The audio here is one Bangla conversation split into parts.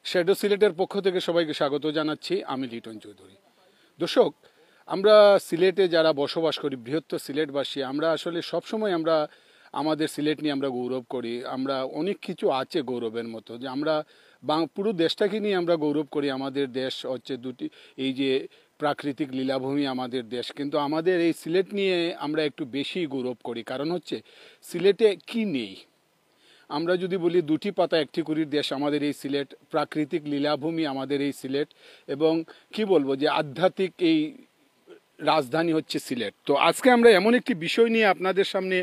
শ্যাডো সিলেটের পক্ষ থেকে সবাইকে স্বাগত জানাচ্ছি। আমি লিটন চৌধুরী। দর্শক, আমরা সিলেটে যারা বসবাস করি, বৃহত্তর সিলেটবাসী, আমরা আসলে সবসময় আমরা আমাদের সিলেট নিয়ে আমরা গৌরব করি। আমরা অনেক কিছু আছে গৌরবের মতো, যে আমরা পুরো দেশটাকে নিয়ে আমরা গৌরব করি। আমাদের দেশ হচ্ছে দুটি, এই যে প্রাকৃতিক লীলাভূমি আমাদের দেশ, কিন্তু আমাদের এই সিলেট নিয়ে আমরা একটু বেশি গৌরব করি। কারণ হচ্ছে সিলেটে কি নেই। আমরা যদি বলি দুটি পাতা একটি কুড়ির দেশ আমাদের এই সিলেট, প্রাকৃতিক লীলাভূমি আমাদের এই সিলেট, এবং কি বলবো যে আধ্যাত্মিক এই রাজধানী হচ্ছে সিলেট। তো আজকে আমরা এমন একটি বিষয় নিয়ে আপনাদের সামনে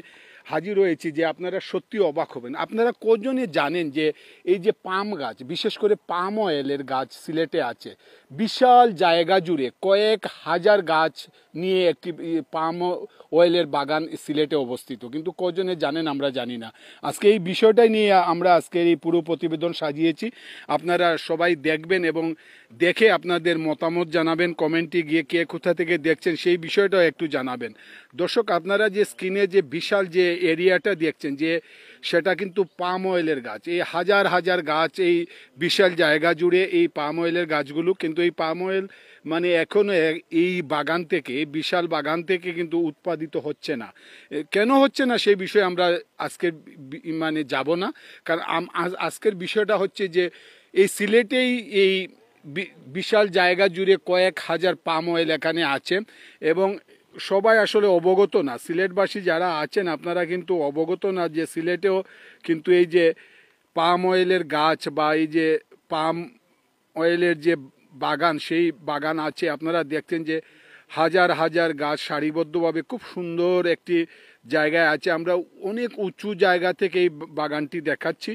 হাজির হয়েছি যে আপনারা সত্যি অবাক হবেন। আপনারা কজনে জানেন যে এই যে পাম গাছ, বিশেষ করে পাম অয়েলের গাছ সিলেটে আছে। বিশাল জায়গা জুড়ে কয়েক হাজার গাছ নিয়ে একটি পাম অয়েলের বাগান সিলেটে অবস্থিত, কিন্তু কজনে জানেন আমরা জানি না। আজকে এই বিষয়টাই নিয়ে আমরা আজকের এই পুরো প্রতিবেদন সাজিয়েছি। আপনারা সবাই দেখবেন এবং দেখে আপনাদের মতামত জানাবেন। কমেন্টে গিয়ে কে কোথা থেকে দেখছেন সেই বিষয়টাও একটু জানাবেন। দর্শক, আপনারা যে স্ক্রিনে যে বিশাল যে এরিয়াটা দেখছেন, যে সেটা কিন্তু পাম অয়েলের গাছ। এই হাজার হাজার গাছ এই বিশাল জায়গা জুড়ে এই পাম অয়েলের গাছগুলো, কিন্তু এই পাম অয়েল মানে এখনও এই বাগান থেকে, এই বিশাল বাগান থেকে কিন্তু উৎপাদিত হচ্ছে না। কেন হচ্ছে না সেই বিষয়ে আমরা আজকের মানে যাব না। কারণ আজকের বিষয়টা হচ্ছে যে এই সিলেটেই এই বিশাল জায়গা জুড়ে কয়েক হাজার পাম অয়েল এখানে আছে, এবং সবাই আসলে অবগত না। সিলেটবাসী যারা আছেন আপনারা কিন্তু অবগত না যে সিলেটেও কিন্তু এই যে পাম অয়েলের গাছ বা এই যে পাম অয়েলের যে বাগান, সেই বাগান আছে। আপনারা দেখছেন যে হাজার হাজার গাছ সারিবদ্ধভাবে খুব সুন্দর একটি জায়গায় আছে। আমরা অনেক উঁচু জায়গা থেকে এই বাগানটি দেখাচ্ছি।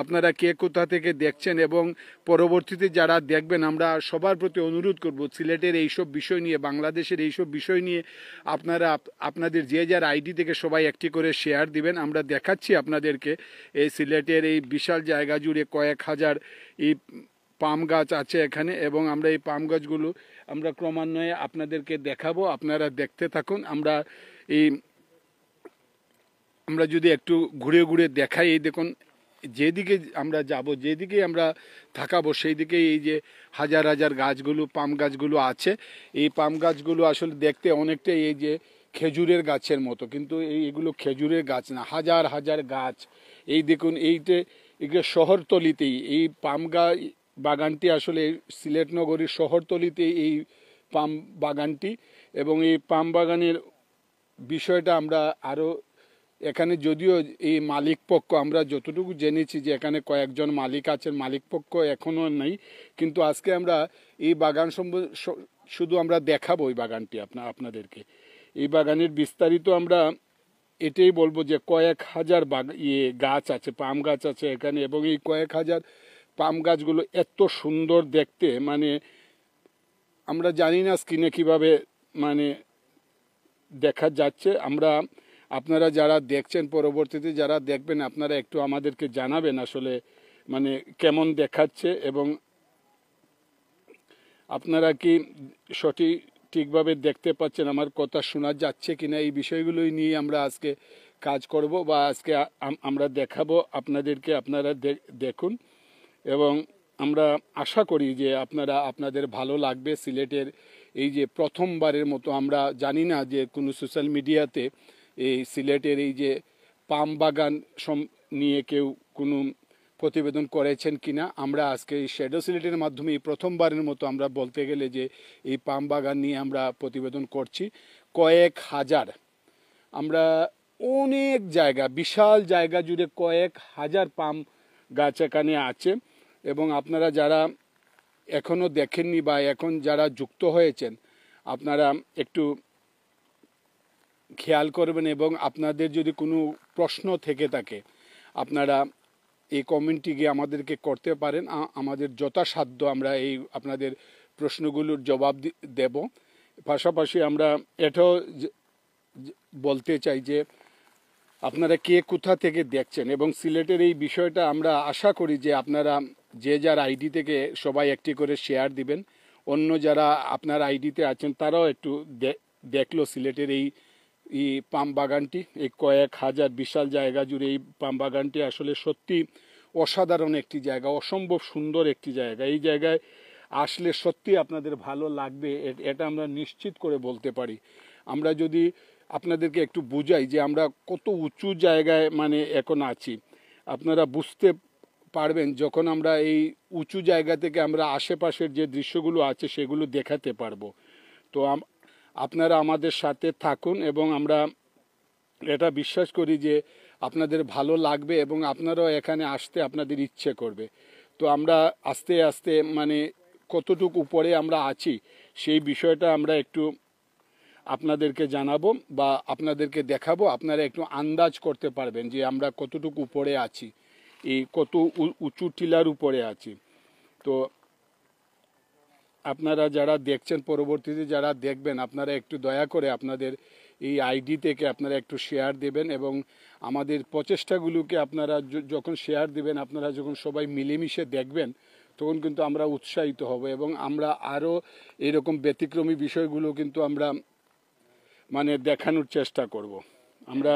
আপনারা কে কোথা থেকে দেখছেন এবং পরবর্তীতে যারা দেখবেন, আমরা সবার প্রতি অনুরোধ করব সিলেটের এইসব বিষয় নিয়ে, বাংলাদেশের এইসব বিষয় নিয়ে আপনারা আপনাদের যে যার আইডি থেকে সবাই একটি করে শেয়ার দিবেন। আমরা দেখাচ্ছি আপনাদেরকে এই সিলেটের এই বিশাল জায়গা জুড়ে কয়েক হাজার এই পাম গাছ আছে এখানে, এবং আমরা এই পাম গাছগুলো আমরা ক্রমান্বয়ে আপনাদেরকে দেখাবো। আপনারা দেখতে থাকুন। আমরা যদি একটু ঘুরে ঘুরে দেখাই, এই দেখুন যেদিকে আমরা যাব, যেদিকে আমরা থাকাবো সেই দিকে এই যে হাজার হাজার গাছগুলো, পাম গাছগুলো আছে। এই পাম গাছগুলো আসলে দেখতে অনেকটা এই যে খেজুরের গাছের মতো, কিন্তু এইগুলো খেজুরের গাছ না, হাজার হাজার গাছ। এই দেখুন এইগুলো শহরতলিতেই এই পাম বাগানটি, আসলে সিলেট নগরীর শহরতলিতে এই পাম বাগানটি। এবং এই পাম বাগানের বিষয়টা আমরা আরও এখানে, যদিও এই মালিক পক্ষ আমরা যতটুকু জেনেছি যে এখানে কয়েকজন মালিক আছেন, মালিক পক্ষ এখনও নেই, কিন্তু আজকে আমরা এই বাগান শুধু আমরা দেখাবো এই বাগানটি আপনাদেরকে। এই বাগানের বিস্তারিত আমরা এটাই বলবো যে কয়েক হাজার গাছ আছে, পাম গাছ আছে এখানে, এবং এই কয়েক হাজার পাম গাছগুলো এত সুন্দর দেখতে, মানে আমরা জানি না স্ক্রিনে কীভাবে মানে দেখা যাচ্ছে। আপনারা যারা দেখছেন, পরবর্তীতে যারা দেখবেন, আপনারা একটু আমাদেরকে জানাবেন আসলে মানে কেমন দেখাচ্ছে, এবং আপনারা কি ঠিকভাবে দেখতে পাচ্ছেন, আমার কথা শোনা যাচ্ছে কিনা। এই বিষয়গুলোই নিয়ে আমরা আজকে কাজ করব বা আজকে আমরা দেখাবো আপনাদেরকে। আপনারা দেখুন, এবং আমরা আশা করি যে আপনাদের ভালো লাগবে। সিলেটের এই যে প্রথমবারের মতো, আমরা জানি না যে কোনো সোশ্যাল মিডিয়াতে এই সিলেটের এই যে পাম বাগান নিয়ে কেউ কোনো প্রতিবেদন করেছেন কিনা। আমরা আজকে এই শ্যাডো সিলেটের মাধ্যমে এই প্রথমবারের মতো আমরা বলতে গেলে যে এই পাম বাগান নিয়ে আমরা প্রতিবেদন করছি। কয়েক হাজার, আমরা অনেক জায়গা, বিশাল জায়গা জুড়ে কয়েক হাজার পাম গাছ এখানে আছে। এবং আপনারা যারা এখনও দেখেননি বা এখন যারা যুক্ত হয়েছেন, আপনারা একটু খেয়াল করবেন, এবং আপনাদের যদি কোনো প্রশ্ন থেকে থাকে আপনারা এই কমেন্টটি গিয়ে আমাদেরকে করতে পারেন। আমাদের যথাসাধ্য আমরা এই আপনাদের প্রশ্নগুলোর জবাব দেব। পাশাপাশি আমরা এটাও বলতে চাই যে আপনারা কে কোথা থেকে দেখছেন, এবং সিলেটের এই বিষয়টা আমরা আশা করি যে আপনারা যে যার আইডি থেকে সবাই একটি করে শেয়ার দিবেন। অন্য যারা আপনার আইডিতে আছেন তারাও একটু দেখলো সিলেটের এই পাম বাগানটি, এই কয়েক হাজার বিশাল জায়গা জুড়ে এই পাম বাগানটি আসলে সত্যি অসাধারণ একটি জায়গা, অসম্ভব সুন্দর একটি জায়গা। এই জায়গায় আসলে সত্যি আপনাদের ভালো লাগবে, এটা আমরা নিশ্চিত করে বলতে পারি। আমরা যদি আপনাদেরকে একটু বুঝাই যে আমরা কত উঁচু জায়গায় মানে এখন আছি, আপনারা বুঝতে পারবেন যখন আমরা এই উঁচু জায়গা থেকে আমরা আশেপাশের যে দৃশ্যগুলো আছে সেগুলো দেখাতে পারবো। তো আপনারা আমাদের সাথে থাকুন এবং আমরা এটা বিশ্বাস করি যে আপনাদের ভালো লাগবে এবং আপনারাও এখানে আসতে আপনাদের ইচ্ছে করবে। তো আমরা আস্তে আস্তে মানে কতটুকু উপরে আমরা আছি সেই বিষয়টা আমরা একটু আপনাদেরকে জানাবো বা আপনাদেরকে দেখাবো, আপনারা একটু আন্দাজ করতে পারবেন যে আমরা কতটুকু উপরে আছি, এই কত উঁচু টিলার উপরে আছি। তো আপনারা যারা দেখছেন, পরবর্তীতে যারা দেখবেন, আপনারা একটু দয়া করে আপনাদের এই আইডি থেকে আপনারা একটু শেয়ার দেবেন এবং আমাদের প্রচেষ্টাগুলোকে আপনারা যখন শেয়ার দিবেন, আপনারা যখন সবাই মিলেমিশে দেখবেন, তখন কিন্তু আমরা উৎসাহিত হব এবং আমরা আরও এরকম ব্যতিক্রমী বিষয়গুলো কিন্তু আমরা মানে দেখানোর চেষ্টা করব। আমরা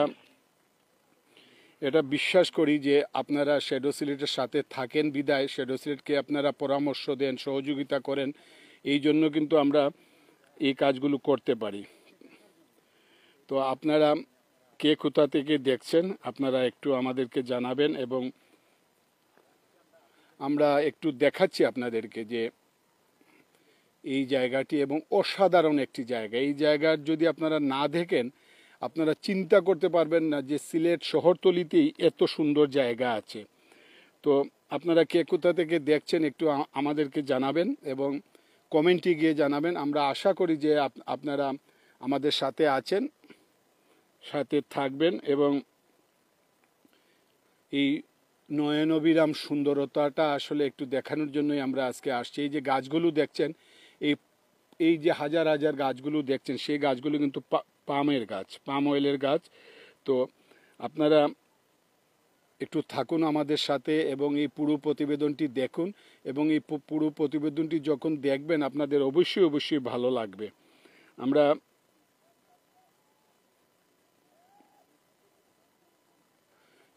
এটা বিশ্বাস করি যে আপনারা শ্যাডো সিলেটের সাথে থাকেন বিদায় শ্যাডো সিলেটকে আপনারা পরামর্শ দেন, সহযোগিতা করেন, এই জন্য কিন্তু আমরা এই কাজগুলো করতে পারি। তো আপনারা কে কোথা থেকে দেখছেন আপনারা একটু আমাদেরকে জানাবেন এবং আমরা একটু দেখাচ্ছি আপনাদেরকে যে এই জায়গাটি এবং অসাধারণ একটি জায়গা। এই জায়গার যদি আপনারা না দেখেন আপনারা চিন্তা করতে পারবেন না যে সিলেট শহরতলিতেই এত সুন্দর জায়গা আছে। তো আপনারা কে কোথা থেকে দেখছেন একটু আমাদেরকে জানাবেন এবং কমেন্টে গিয়ে জানাবেন। আমরা আশা করি যে আপনারা আমাদের সাথে আছেন, সাথে থাকবেন এবং এই নয়নবিরাম সুন্দরতাটা আসলে একটু দেখানোর জন্যই আমরা আজকে আসছি। এই যে গাছগুলো দেখছেন, এই এই যে হাজার হাজার গাছগুলো দেখছেন, সেই গাছগুলো কিন্তু পামের গাছ, পাম অয়েলের গাছ। তো আপনারা একটু থাকুন আমাদের সাথে এবং এই পুরো প্রতিবেদনটি দেখুন এবং এই পুরো প্রতিবেদনটি যখন দেখবেন আপনাদের অবশ্যই অবশ্যই ভালো লাগবে। আমরা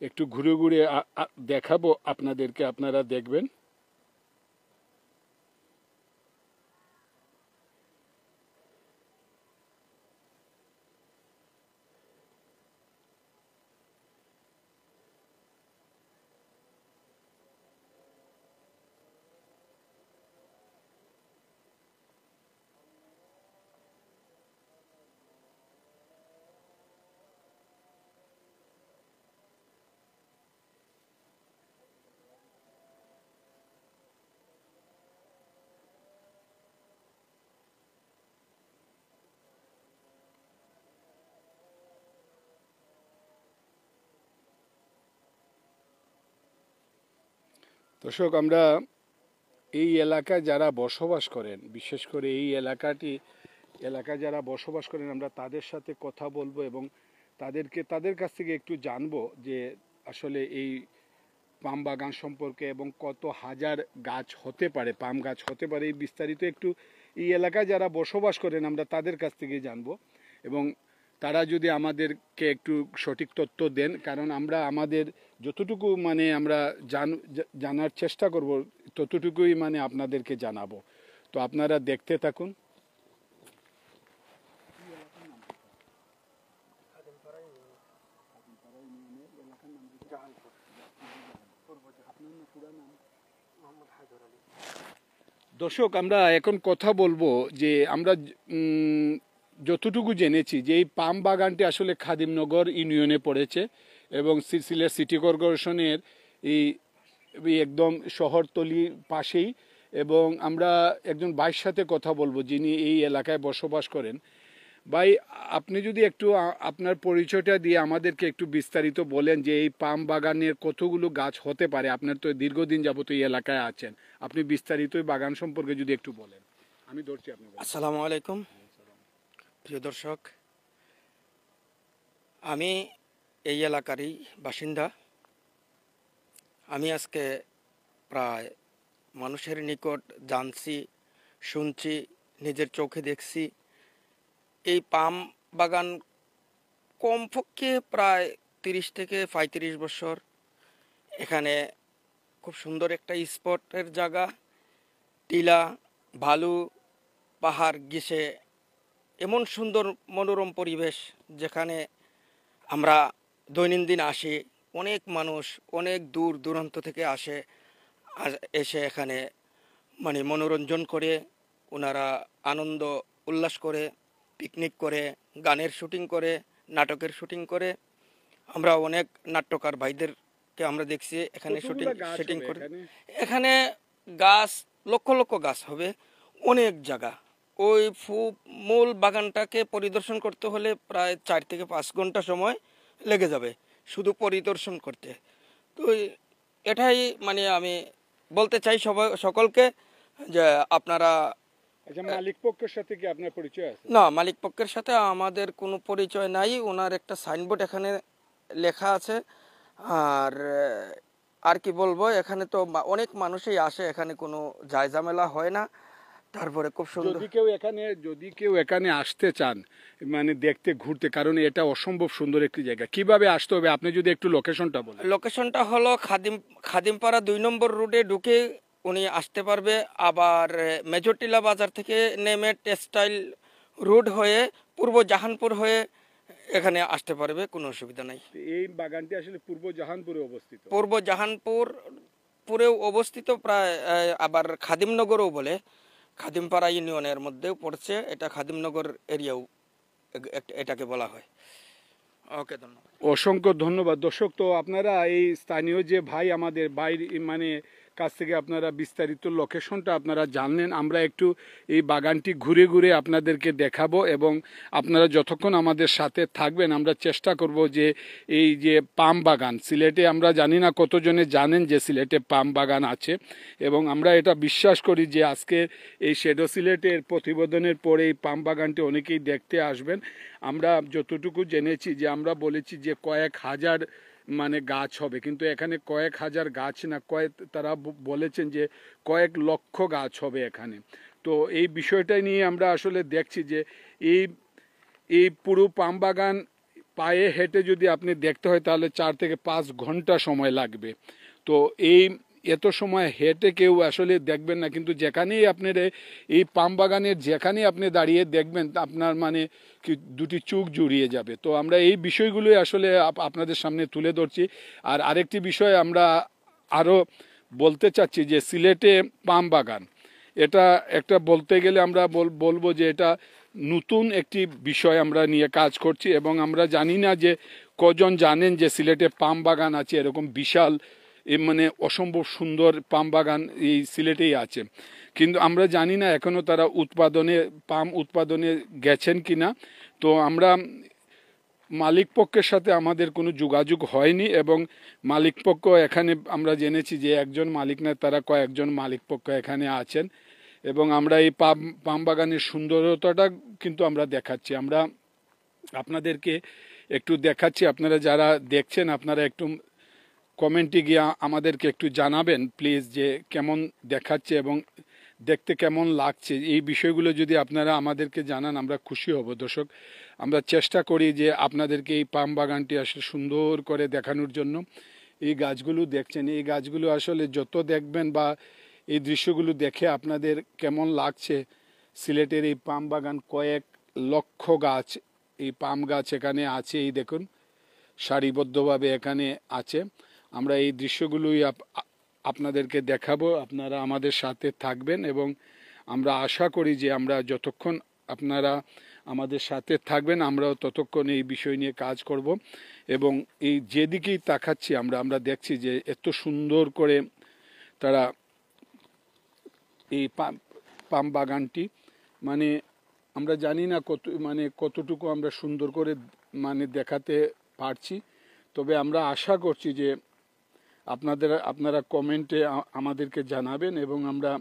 একটু ঘুরে ঘুরে দেখাবো আপনাদেরকে, আপনারা দেখবেন। দর্শক, আমরা এই এলাকায় যারা বসবাস করেন, বিশেষ করে এই এলাকায় যারা বসবাস করেন, আমরা তাদের সাথে কথা বলবো এবং তাদের কাছ থেকে একটু জানবো যে আসলে এই পাম বাগান সম্পর্কে এবং কত হাজার গাছ হতে পারে, পাম গাছ হতে পারে, এই বিস্তারিত একটু এই এলাকায় যারা বসবাস করেন আমরা তাদের কাছ থেকে জানবো এবং তারা যদি আমাদেরকে একটু সঠিক তথ্য দেন, কারণ আমরা আমাদের যতটুকু মানে আমরা জানার চেষ্টা করব ততটুকুই মানে আপনাদেরকে জানাবো। তো আপনারা দেখতে থাকুন। দর্শক, আমরা এখন কথা বলবো যে আমরা যতটুকু জেনেছি যে এই পাম বাগানটি আসলে খাদিমনগর ইউনিয়নে পড়েছে এবং সিলেট সিটি কর্পোরেশনের এই একদম শহরতলির পাশেই। এবং আমরা একজন ভাইয়ের সাথে কথা বলবো যিনি এই এলাকায় বসবাস করেন। ভাই, আপনি যদি একটু আপনার পরিচয়টা দিয়ে আমাদেরকে একটু বিস্তারিত বলেন যে এই পাম বাগানের কতগুলো গাছ হতে পারে। আপনার তো দীর্ঘদিন যাবত এই এলাকায় আছেন, আপনি বিস্তারিত বাগান সম্পর্কে যদি একটু বলেন। আমি ধরছি আপনি। আসসালামু আলাইকুম প্রিয় দর্শক, আমি এই এলাকারই বাসিন্দা। আমি আজকে প্রায় মানুষের নিকট জানছি, শুনছি, নিজের চোখে দেখছি এই পাম বাগান কমপক্ষে প্রায় 30 থেকে 35 বছর এখানে খুব সুন্দর একটা স্পটের জায়গা। টিলা, ভালু, পাহাড় ঘেঁষে এমন সুন্দর মনোরম পরিবেশ, যেখানে আমরা দৈনন্দিন আসি। অনেক মানুষ অনেক দূর দূরান্ত থেকে আসে, আর এসে এখানে মানে মনোরঞ্জন করে, ওনারা আনন্দ উল্লাস করে, পিকনিক করে, গানের শুটিং করে, নাটকের শুটিং করে। আমরা অনেক নাট্যকার ভাইদেরকে আমরা দেখছি এখানে কতগুলা গাছ শুটিং হবে করে। এখানে? এখানে গাছ লক্ষ লক্ষ গাছ হবে, অনেক জায়গা। ওই মূল বাগানটাকে পরিদর্শন করতে হলে প্রায় 4 থেকে 5 ঘন্টা সময় লেগে যাবে শুধু পরিদর্শন করতে। তো এটাই মানে আমি বলতে চাই সকলকে, যে আপনারা। আচ্ছা, মালিক পক্ষের সাথে কি আপনার পরিচয় আছে? না, মালিক পক্ষের সাথে আমাদের কোনো পরিচয় নাই। ওনার একটা সাইনবোর্ড এখানে লেখা আছে। আর আর কি বলবো, এখানে তো অনেক মানুষই আসে, এখানে কোনো ঝামেলা হয় না। তারপরে খুব সুন্দর। যদি কেউ এখানে আসতে চান, মানে দেখতে ঘুরতে, কারণ এটা অসম্ভব সুন্দর একটি জায়গা, কিভাবে আসতে হবে আপনি যদি একটু লোকেশনটা বলেন। লোকেশনটা হলো খাদিমপাড়া 2 নম্বর রোডে ঢুকে উনি আসতে পারবে। আবার মেজরটিলা বাজার থেকে নেমে টেক্সটাইল রোড হয়ে পূর্ব জাহানপুর হয়ে এখানে আসতে পারবে, কোনো অসুবিধা নাই। এই বাগানটি আসলে পূর্ব জাহানপুরে অবস্থিত। পূর্ব জাহানপুরেও অবস্থিত প্রায়, আবার খাদিমনগরও বলে, খাদিমপাড়া ইউনিয়নের মধ্যেও পড়ছে। এটা খাদিমনগর এরিয়াও এটাকে বলা হয়। ওকে, ধন্যবাদ। অসংখ্য ধন্যবাদ। দর্শক, তো আপনারা এই স্থানীয় যে ভাই আমাদের বাইরে মানে কাছ থেকে আপনারা বিস্তারিত লোকেশনটা আপনারা জানলেন। আমরা একটু এই বাগানটি ঘুরে ঘুরে আপনাদেরকে দেখাবো এবং আপনারা যতক্ষণ আমাদের সাথে থাকবেন আমরা চেষ্টা করব যে এই যে পাম বাগান, সিলেটে আমরা জানি না কতজনে জানেন যে সিলেটে পাম বাগান আছে, এবং আমরা এটা বিশ্বাস করি যে আজকে এই শ্যাডো সিলেটের প্রতিবেদনের পরে এই পাম বাগানটি অনেকেই দেখতে আসবেন। আমরা যতটুকু জেনেছি যে আমরা বলেছি যে কয়েক হাজার মানে গাছ হবে, কিন্তু এখানে কয়েক হাজার গাছ না, তারা বলেছেন যে কয়েক লক্ষ গাছ হবে এখানে। তো এই বিষয়টা নিয়ে আমরা আসলে দেখছি যে এই এই পুরো পাম বাগান পায়ে হেঁটে যদি আপনি দেখতে হয় তাহলে 4 থেকে 5 ঘন্টা সময় লাগবে। তো এত সময় হেঁটে কেউ আসলে দেখবেন না, কিন্তু যেখানেই আপনার এই পাম বাগানের যেখানেই আপনি দাঁড়িয়ে দেখবেন আপনার মানে কি দুটি চোখ জুড়িয়ে যাবে। তো আমরা এই বিষয়গুলোই আসলে আপনাদের সামনে তুলে ধরছি। আর আরেকটি বিষয় আমরা আরও বলতে চাচ্ছি যে সিলেটে পাম বাগান, এটা একটা বলতে গেলে আমরা বলবো যে এটা নতুন একটি বিষয় আমরা নিয়ে কাজ করছি, এবং আমরা জানি না যে কজন জানেন যে সিলেটে পাম বাগান আছে, এরকম বিশাল মানে অসম্ভব সুন্দর পাম বাগান এই সিলেটেই আছে। কিন্তু আমরা জানি না এখনও তারা পাম উৎপাদনে গেছেন কিনা। তো আমরা মালিক পক্ষের সাথে আমাদের কোনো যোগাযোগ হয়নি, এবং মালিক পক্ষ এখানে আমরা জেনেছি যে একজন মালিক না, তারা কয়েকজন মালিক পক্ষ এখানে আছেন, এবং আমরা এই পাম বাগানের সুন্দরতাটা কিন্তু আমরা দেখাচ্ছি। আমরা আপনাদেরকে একটু দেখাচ্ছি, আপনারা যারা দেখছেন আপনারা একটু কমেন্টে গিয়ে আমাদেরকে একটু জানাবেন প্লিজ যে কেমন দেখাচ্ছে এবং দেখতে কেমন লাগছে। এই বিষয়গুলো যদি আপনারা আমাদেরকে জানান আমরা খুশি হব। দর্শক, আমরা চেষ্টা করি যে আপনাদেরকে এই পাম বাগানটি আসলে সুন্দর করে দেখানোর জন্য। এই গাছগুলো দেখছেন, এই গাছগুলো আসলে যত দেখবেন বা এই দৃশ্যগুলো দেখে আপনাদের কেমন লাগছে। সিলেটের এই পাম বাগান কয়েক লক্ষ গাছ, এই পাম গাছ এখানে আছে, এই দেখুন সারিবদ্ধভাবে এখানে আছে। আমরা এই দৃশ্যগুলোই আপনাদেরকে দেখাবো, আপনারা আমাদের সাথে থাকবেন, এবং আমরা আশা করি যে আমরা যতক্ষণ আপনারা আমাদের সাথে থাকবেন আমরাও ততক্ষণ এই বিষয় নিয়ে কাজ করব। এবং এই যেদিকেই তাকাচ্ছি আমরা দেখছি যে এত সুন্দর করে তারা এই পাম বাগানটি মানে আমরা জানি না কতটুকু আমরা সুন্দর করে মানে দেখাতে পারছি। তবে আমরা আশা করছি যে আপনারা কমেন্টে আমাদেরকে জানাবেন, এবং আমরা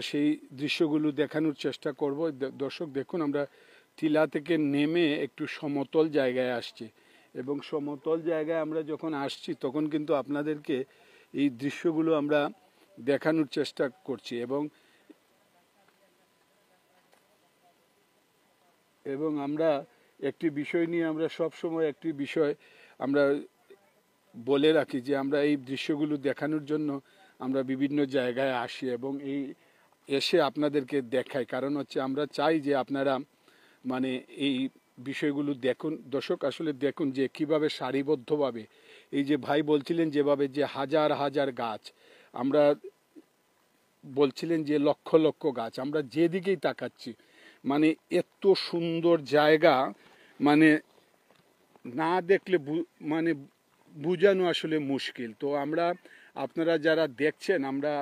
সেই দৃশ্যগুলো দেখানোর চেষ্টা করব। দর্শক দেখুন, আমরা টিলা থেকে নেমে একটু সমতল জায়গায় আসছি, এবং সমতল জায়গায় আমরা যখন আসছি তখন কিন্তু আপনাদেরকে এই দৃশ্যগুলো আমরা দেখানোর চেষ্টা করছি। এবং এবং আমরা একটি বিষয় নিয়ে আমরা সব সময় একটি বিষয় আমরা বলে রাখি যে আমরা এই দৃশ্যগুলো দেখানোর জন্য আমরা বিভিন্ন জায়গায় আসি এবং এই এসে আপনাদেরকে দেখাই, কারণ হচ্ছে আমরা চাই যে আপনারা মানে এই বিষয়গুলো দেখুন। দর্শক আসলে দেখুন যে কিভাবে সারিবদ্ধভাবে এই যে ভাই বলছিলেন যেভাবে যে হাজার হাজার গাছ, আমরা বলছিলেন যে লক্ষ লক্ষ গাছ, আমরা যেদিকেই তাকাচ্ছি মানে এত সুন্দর জায়গা, মানে না দেখলে মানে বোঝানো আসলে মুশকিল। তো আমরা আপনারা যারা দেখছেন, আমরা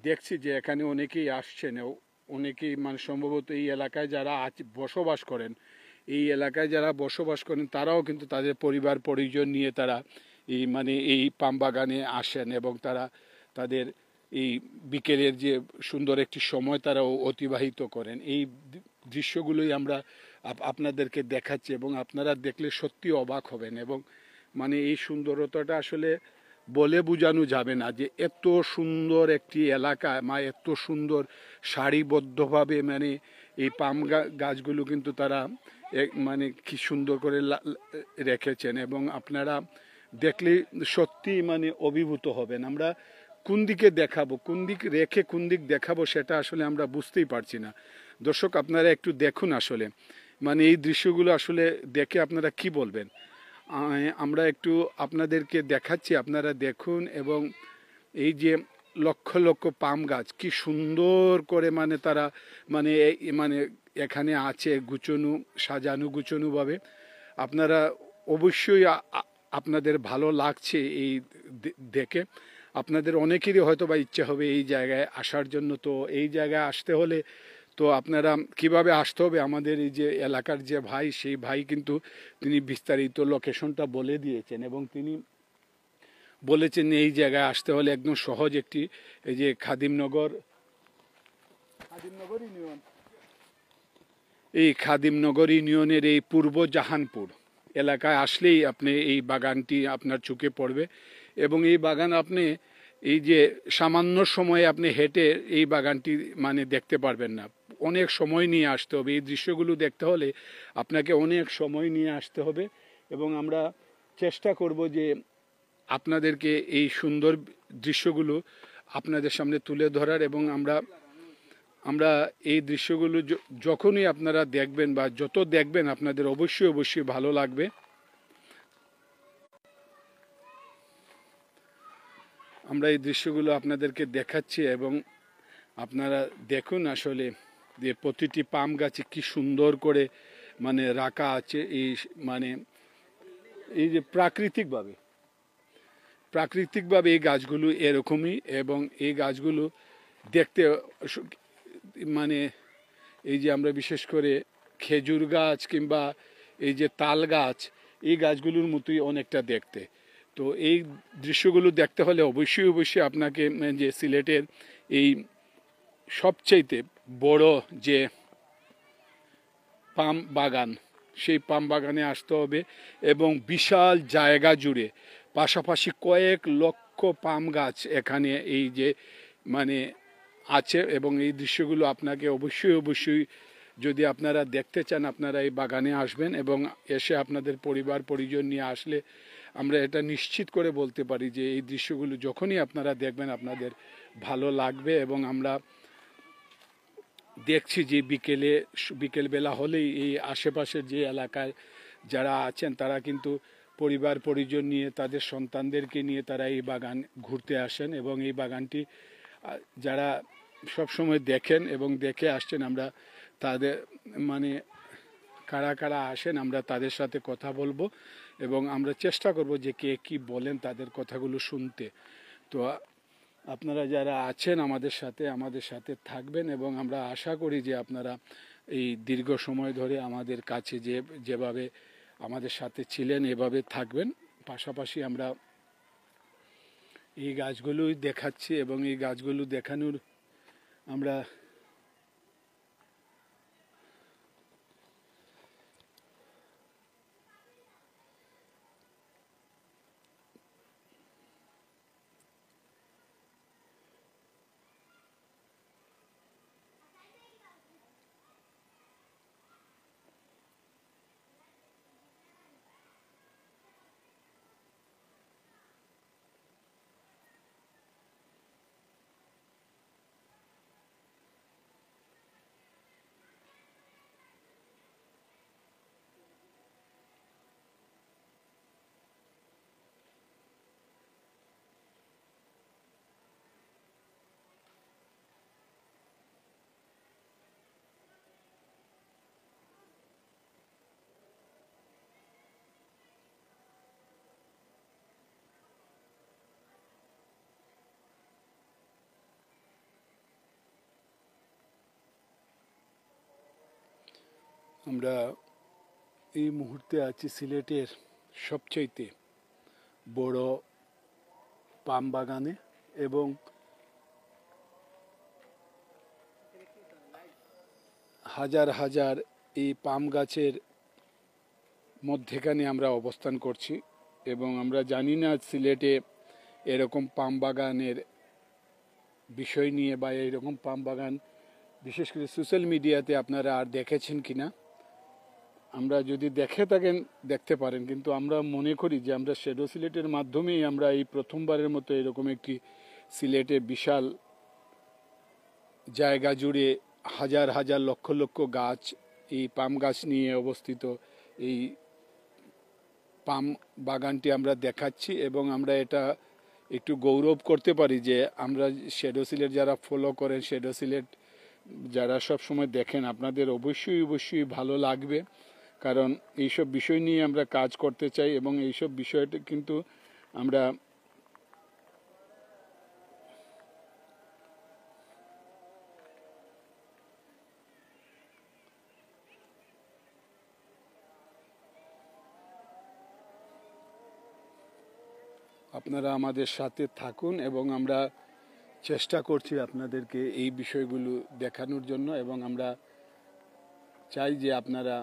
দেখছি যে এখানে অনেকেই আসছেন, অনেকেই মানে সম্ভবত এই এলাকায় যারা বসবাস করেন, এই এলাকায় যারা বসবাস করেন তারাও কিন্তু তাদের পরিবার পরিজন নিয়ে তারা এই মানে এই পাম বাগানে আসেন এবং তারা তাদের এই বিকেলের যে সুন্দর একটি সময় তারাও অতিবাহিত করেন। এই দৃশ্যগুলোই আমরা আপনাদেরকে দেখাচ্ছি এবং আপনারা দেখলে সত্যি অবাক হবেন এবং মানে এই সুন্দরতাটা আসলে বলে বোঝানো যাবে না যে এত সুন্দর একটি এলাকা, এত সুন্দর সারিবদ্ধভাবে মানে এই পাম গাছগুলো কিন্তু তারা মানে কি সুন্দর করে রেখেছেন এবং আপনারা দেখলে সত্যি মানে অভিভূত হবেন। আমরা কোন দিকে দেখাবো, কোন দিক রেখে কোন দিক দেখাবো সেটা আসলে আমরা বুঝতেই পারছি না। দর্শক আপনারা একটু দেখুন, আসলে মানে এই দৃশ্যগুলো আসলে দেখে আপনারা কি বলবেন। আমরা একটু আপনাদেরকে দেখাচ্ছি, আপনারা দেখুন এবং এই যে লক্ষ লক্ষ পাম গাছ কি সুন্দর করে মানে তারা মানে মানে এখানে আছে গুছানো, সাজানো গুছানোভাবে। আপনারা অবশ্যই আপনাদের ভালো লাগছে এই দেখে, আপনাদের অনেকেরই হয়তো বা ইচ্ছে হবে এই জায়গায় আসার জন্য। তো এই জায়গায় আসতে হলে তো আপনারা কিভাবে আসতে হবে, আমাদের এই যে এলাকার যে ভাই, সেই ভাই কিন্তু তিনি বিস্তারিত লোকেশনটা বলে দিয়েছেন এবং তিনি বলেছেন এই জায়গায় আসতে হলে একদম সহজ একটি, এই যে খাদিমনগর ইউনিয়ন, এই খাদিমনগর ইউনিয়নের এই পূর্ব জাহানপুর এলাকায় আসলেই আপনি এই বাগানটি আপনার চোখে পড়বে এবং এই বাগান আপনি এই যে সামান্য সময়ে আপনি হেঁটে এই বাগানটি মানে দেখতে পারবেন না, অনেক সময় নিয়ে আসতে হবে। এই দৃশ্যগুলো দেখতে হলে আপনাকে অনেক সময় নিয়ে আসতে হবে এবং আমরা চেষ্টা করব যে আপনাদেরকে এই সুন্দর দৃশ্যগুলো আপনাদের সামনে তুলে ধরার এবং আমরা এই দৃশ্যগুলো যখনই আপনারা দেখবেন বা যত দেখবেন আপনাদের অবশ্যই অবশ্যই ভালো লাগবে। আমরা এই দৃশ্যগুলো আপনাদেরকে দেখাচ্ছি এবং আপনারা দেখুন আসলে যে প্রতিটি পাম গাছে কি সুন্দর করে মানে রাখা আছে, এই মানে এই যে প্রাকৃতিকভাবে এই গাছগুলো এরকমই এবং এই গাছগুলো দেখতে মানে এই যে আমরা বিশেষ করে খেজুর গাছ কিংবা এই যে তাল গাছ, এই গাছগুলোর মতোই অনেকটা দেখতে। তো এই দৃশ্যগুলো দেখতে হলে অবশ্যই অবশ্যই আপনাকে যে সিলেটের এই সবচাইতে বড় যে পাম বাগান, সেই পাম বাগানে আসতে হবে এবং বিশাল জায়গা জুড়ে পাশাপাশি কয়েক লক্ষ পাম গাছ এখানে এই যে মানে আছে এবং এই দৃশ্যগুলো আপনাকে অবশ্যই অবশ্যই যদি আপনারা দেখতে চান আপনারা এই বাগানে আসবেন এবং এসে আপনাদের পরিবার পরিজন নিয়ে আসলে আমরা এটা নিশ্চিত করে বলতে পারি যে এই দৃশ্যগুলো যখনই আপনারা দেখবেন আপনাদের ভালো লাগবে। এবং আমরা দেখছি যে বিকেলবেলা হলেই এই আশেপাশের যে এলাকায় যারা আছেন তারা কিন্তু পরিবার পরিজন নিয়ে তাদের সন্তানদেরকে নিয়ে তারা এই বাগান ঘুরতে আসেন এবং এই বাগানটি যারা সবসময় দেখেন এবং দেখে আসছেন, আমরা তাদের মানে কারা কারা আসেন আমরা তাদের সাথে কথা বলবো এবং আমরা চেষ্টা করব যে কে কি বলেন তাদের কথাগুলো শুনতে। তো আপনারা যারা আছেন আমাদের সাথে থাকবেন এবং আমরা আশা করি যে আপনারা এই দীর্ঘ সময় ধরে আমাদের কাছে যেভাবে আমাদের সাথে ছিলেন এভাবে থাকবেন। পাশাপাশি আমরা এই গাছগুলোই দেখাচ্ছি এবং এই গাছগুলো দেখানোর আমরা আমরা এই মুহূর্তে আছি সিলেটের সবচাইতে বড় পাম বাগানে এবং হাজার হাজার এই পাম গাছের মধ্যেখানে আমরা অবস্থান করছি এবং আমরা জানি না সিলেটে এরকম পাম বাগানের বিষয় নিয়ে বা এরকম পাম বাগান বিশেষ করে সোশ্যাল মিডিয়াতে আপনারা আর দেখেছেন কিনা। আমরা যদি দেখে থাকেন দেখতে পারেন, কিন্তু আমরা মনে করি যে আমরা শ্যাডো সিলেটের মাধ্যমেই আমরা এই প্রথমবারের মতো এরকম একটি সিলেটে বিশাল জায়গা জুড়ে হাজার হাজার লক্ষ লক্ষ গাছ, এই পাম গাছ নিয়ে অবস্থিত এই পাম বাগানটি আমরা দেখাচ্ছি এবং আমরা এটা একটু গৌরব করতে পারি যে আমরা শ্যাডো সিলেট যারা ফলো করেন, শ্যাডো সিলেট যারা সব সময় দেখেন, আপনাদের অবশ্যই অবশ্যই ভালো লাগবে, কারণ এইসব বিষয় নিয়ে আমরা কাজ করতে চাই এবং এইসব বিষয়টা কিন্তু আমরা আপনারা আমাদের সাথে থাকুন এবং আমরা চেষ্টা করছি আপনাদেরকে এই বিষয়গুলো দেখানোর জন্য এবং আমরা চাই যে আপনারা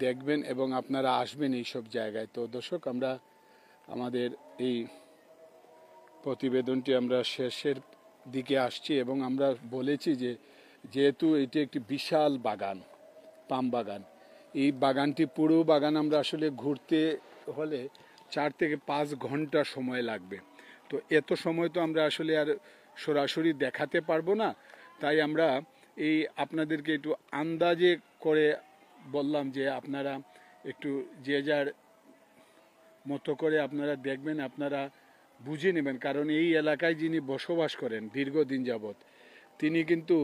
দেখবেন এবং আপনারা আসবেন এই সব জায়গায়। তো দর্শক, আমরা আমাদের এই প্রতিবেদনটি আমরা শেষের দিকে আসছি এবং আমরা বলেছি যে যেহেতু এটি একটি বিশাল বাগান, পাম বাগান, এই বাগানটি পুরো বাগান আমরা আসলে ঘুরতে হলে 4 থেকে 5 ঘন্টা সময় লাগবে। তো এত সময় তো আমরা আসলে আর সরাসরি দেখাতে পারবো না, তাই আমরা এই আপনাদেরকে একটু আন্দাজে করে বললাম যে আপনারা একটু যে যার মতো করে আপনারা দেখবেন, আপনারা বুঝে নেবেন, কারণ এই এলাকায় যিনি বসবাস করেন দীর্ঘদিন যাবৎ, তিনি কিন্তু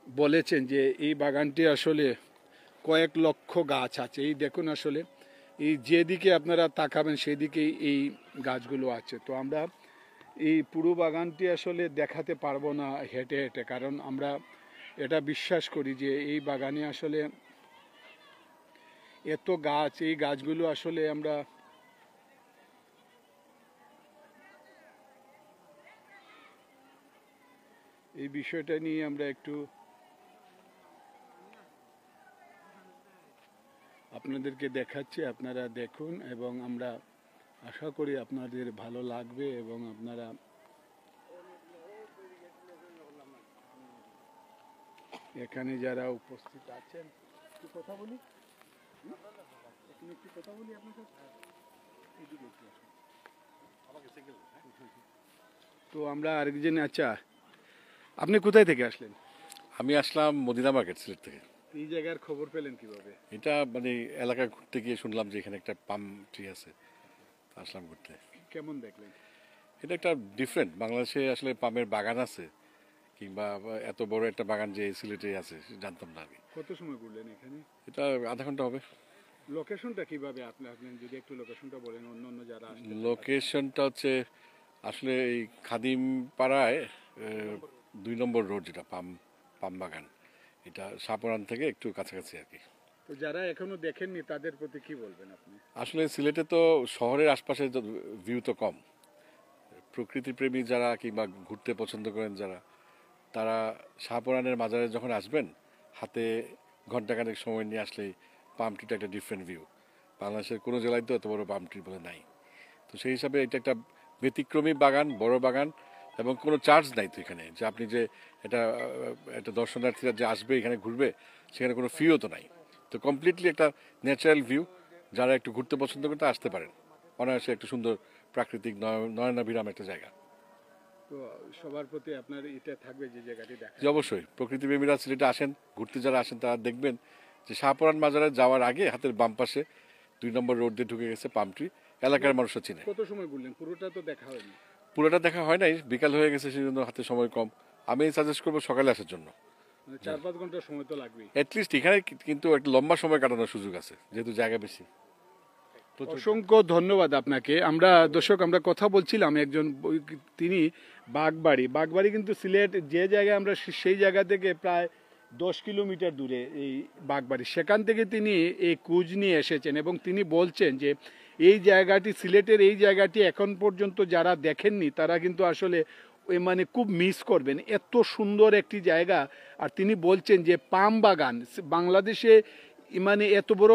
বলেছেন যে এই বাগানটি আসলে কয়েক লক্ষ গাছ আছে। এই দেখুন, আসলে এই যেদিকে আপনারা তাকাবেন সেদিকেই এই গাছগুলো আছে। তো আমরা এই পুরো বাগানটি আসলে দেখাতে পারবো না হেঁটে হেঁটে, কারণ আমরা এটা বিশ্বাস করি যে এই বাগানে আসলে এত গাছ, এই গাছগুলো আসলে আমরা এই বিষয়টা নিয়ে আমরা একটু আপনাদেরকে দেখাচ্ছি, আপনারা দেখুন এবং আমরা আশা করি আপনাদের ভালো লাগবে এবং আপনারা এখানে যারা উপস্থিত আছেন একটু কথা বলি, একটু কথা বলি আপনার সাথে। তো আমরা আরেকজন, আচ্ছা আপনি কোথায় থেকে আসলেন? আমি আসলাম মদিনা মার্কেট সিলেট থেকে। এই জায়গার খবর পেলেন কিভাবে? এটা মানে এলাকায় ঘুরতে গিয়ে শুনলাম যে এখানে একটা পাম ট্রি আছে, তো আসলাম ঘুরতে। কেমন দেখলেন? এটা একটা ডিফারেন্ট, বাংলাদেশে আসলে পামের বাগান আছে কিংবা এত বড় একটা বাগান যে সিলেটে আছে জানতাম না আমি। কত সময় ঘুরলেন এখানে? এটা আধা ঘন্টা হবে। লোকেশনটা কিভাবে আপনি যদি একটু লোকেশনটা বলেন, অন্য অন্য যারা আসলে। লোকেশনটা হচ্ছে আসলে এই খাদিম পাড়ায় 2 নম্বর রোড, যেটা পাম পাম বাগান, এটা সাপরান থেকে একটু কাছাকাছি আর কি। তো যারা এখনো দেখেননি তাদের প্রতি কি বলবেন আপনি? আসলে সিলেটে তো শহরের আশপাশে ভিউ তো কম, প্রকৃতি প্রেমী যারা কিংবা ঘুরতে পছন্দ করেন যারা, তারা শাহপরানের মাজারে যখন আসবেন, হাতে ঘন্টাখানেক সময় নিয়ে আসলেই পাম ট্রিটা একটা ডিফারেন্ট ভিউ। বাংলাদেশের কোনো জেলায় তো এত বড় পাম ট্রি বলে নাই। তো সেই হিসাবে এটা একটা ব্যতিক্রমী বাগান, বড় বাগান, এবং কোনো চার্জ নাই তো এখানে, যে আপনি যে এটা একটা দর্শনার্থীরা যে আসবে এখানে ঘুরবে সেখানে কোনো ফিও তো নাই। তো কমপ্লিটলি একটা ন্যাচারাল ভিউ, যারা একটু ঘুরতে পছন্দ করতে আসতে পারেন, অনায়াসে একটা সুন্দর প্রাকৃতিক নয়নাভিরাম একটা জায়গা। তো সবার প্রতি আপনার এটা থাকবে যে জায়গাটি দেখা। যে অবশ্যই প্রকৃতি প্রেমীরা সিলেটে আসেন, ঘুরতে যারা আসেন তারা দেখবেন যে শাহপরান বাজারে যাওয়ার আগে হাতের বাম পাশে 2 নম্বর রোড দিয়ে ঢুকে গেছে পাম ট্রি। এলাকার মানুষও চিনে। কত সময় ঘুরলেন? পুরোটা তো দেখা হয়নি। পুরোটা দেখা হয় নাই, বিকাল হয়ে গেছে, সেই জন্য হাতে সময় কম। আমি সাজেস্ট করবো সকালে আসার জন্য। মানে 4-5 ঘন্টা সময় তো লাগবেই। অ্যাটলিস্ট এখানে কিন্তু একটা লম্বা সময় কাটানোর সুযোগ আছে, যেহেতু জায়গা বেশি। অসংখ্য ধন্যবাদ আপনাকে। আমরা দর্শক, আমরা কথা বলছিলাম একজন, তিনি বাগবাড়ি কিন্তু সিলেট যে জায়গায় আমরা সেই জায়গা থেকে প্রায় 10 কিলোমিটার দূরে এই বাগবাড়ি, সেখান থেকে তিনি এই কুজ নিয়ে এসেছেন এবং তিনি বলছেন যে এই জায়গাটি, সিলেটের এই জায়গাটি এখন পর্যন্ত যারা দেখেননি তারা কিন্তু আসলে ওই মানে খুব মিস করবেন, এত সুন্দর একটি জায়গা। আর তিনি বলছেন যে পাম বাগান বাংলাদেশে মানে এত বড়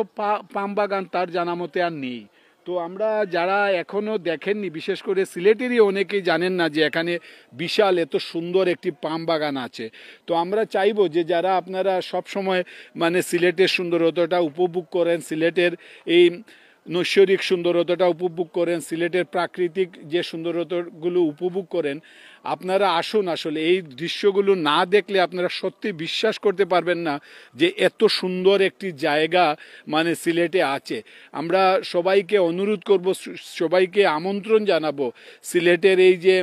পাম বাগান তার জানা মতে আর নেই। তো আমরা যারা এখনও দেখেননি, বিশেষ করে সিলেটেরই অনেকেই জানেন না যে এখানে বিশাল এত সুন্দর একটি পাম বাগান আছে। তো আমরা চাইবো যে যারা আপনারা সব সময় মানে সিলেটের সুন্দরতাটা উপভোগ করেন, সিলেটের এই নৈসর্গিক সুন্দরতাটা উপভোগ করেন, সিলেটের প্রাকৃতিক যে সুন্দরতাগুলো উপভোগ করেন, আপনারা আসুন। আসলে এই দৃশ্যগুলো না দেখলে আপনারা সত্যি বিশ্বাস করতে পারবেন না যে এত সুন্দর একটি জায়গা মানে সিলেটে আছে। আমরা সবাইকে অনুরোধ করব, সবাইকে আমন্ত্রণ জানাবো সিলেটের এই যে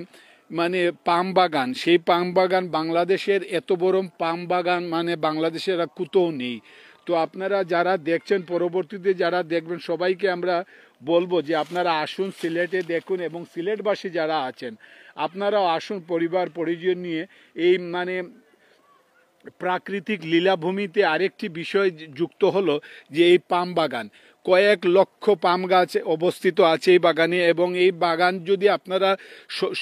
মানে পাম বাগান, সেই পাম বাগান বাংলাদেশের এত বড় পাম বাগান মানে বাংলাদেশের আর কোথাও নেই। তো আপনারা যারা দেখছেন, পরবর্তীতে যারা দেখবেন, সবাইকে আমরা বলবো যে আপনারা আসুন, সিলেটে দেখুন এবং সিলেটবাসী যারা আছেন আপনারাও আসুন পরিবার পরিজন নিয়ে। এই মানে প্রাকৃতিক লীলাভূমিতে আরেকটি বিষয় যুক্ত হলো যে এই পাম বাগান, কয়েক লক্ষ পাম গাছ অবস্থিত আছে এই বাগানে। এবং এই বাগান যদি আপনারা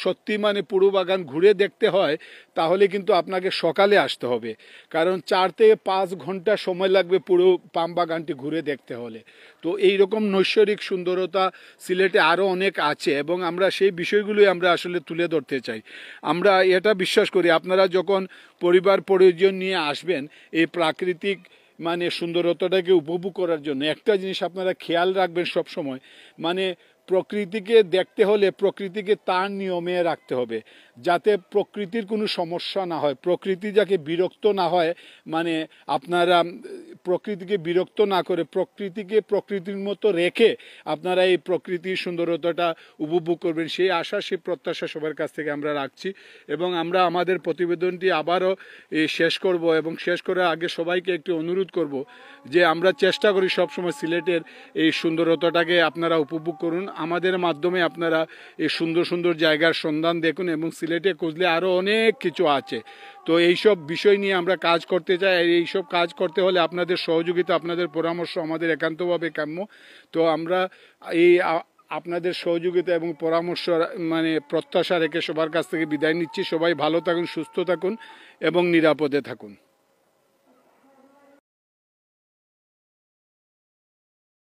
সত্যি মানে পুরো বাগান ঘুরে দেখতে হয় তাহলে কিন্তু আপনাকে সকালে আসতে হবে, কারণ 4 থেকে 5 ঘন্টা সময় লাগবে পুরো পাম বাগানটি ঘুরে দেখতে হলে। তো এই রকম নৈসর্গিক সুন্দরতা সিলেটে আরও অনেক আছে এবং আমরা সেই বিষয়গুলোই আমরা আসলে তুলে ধরতে চাই। আমরা এটা বিশ্বাস করি আপনারা যখন পরিবার পরিজন নিয়ে আসবেন এই প্রাকৃতিক মানে সুন্দরতাটাকে উপভোগ করার জন্য, একটা জিনিস আপনারা খেয়াল রাখবেন সব সময়, মানে প্রকৃতিকে দেখতে হলে প্রকৃতিকে তার নিয়মে রাখতে হবে, যাতে প্রকৃতির কোনো সমস্যা না হয়, প্রকৃতি যাকে বিরক্ত না হয়, মানে আপনারা প্রকৃতিকে বিরক্ত না করে প্রকৃতিকে প্রকৃতির মতো রেখে আপনারা এই প্রকৃতির সুন্দরতাটা উপভোগ করবেন, সেই আশা সেই প্রত্যাশা সবার কাছ থেকে আমরা রাখছি। এবং আমরা আমাদের প্রতিবেদনটি আবারও শেষ করব এবং শেষ করার আগে সবাইকে একটি অনুরোধ করব যে আমরা চেষ্টা করি সবসময় সিলেটের এই সুন্দরতাটাকে আপনারা উপভোগ করুন, আমাদের মাধ্যমে আপনারা এই সুন্দর সুন্দর জায়গার সন্ধান দেখুন এবং সিলেটে খুঁজলে আরও অনেক কিছু আছে। তো এইসব বিষয় নিয়ে আমরা কাজ করতে চাই, এইসব কাজ করতে হলে আপনাদের সহযোগিতা, আপনাদের পরামর্শ আমাদের একান্তভাবে কাম্য। তো আমরা এই আপনাদের সহযোগিতা এবং পরামর্শ মানে প্রত্যাশা রেখে সবার কাছ থেকে বিদায় নিচ্ছি। সবাই ভালো থাকুন, সুস্থ থাকুন এবং নিরাপদে থাকুন।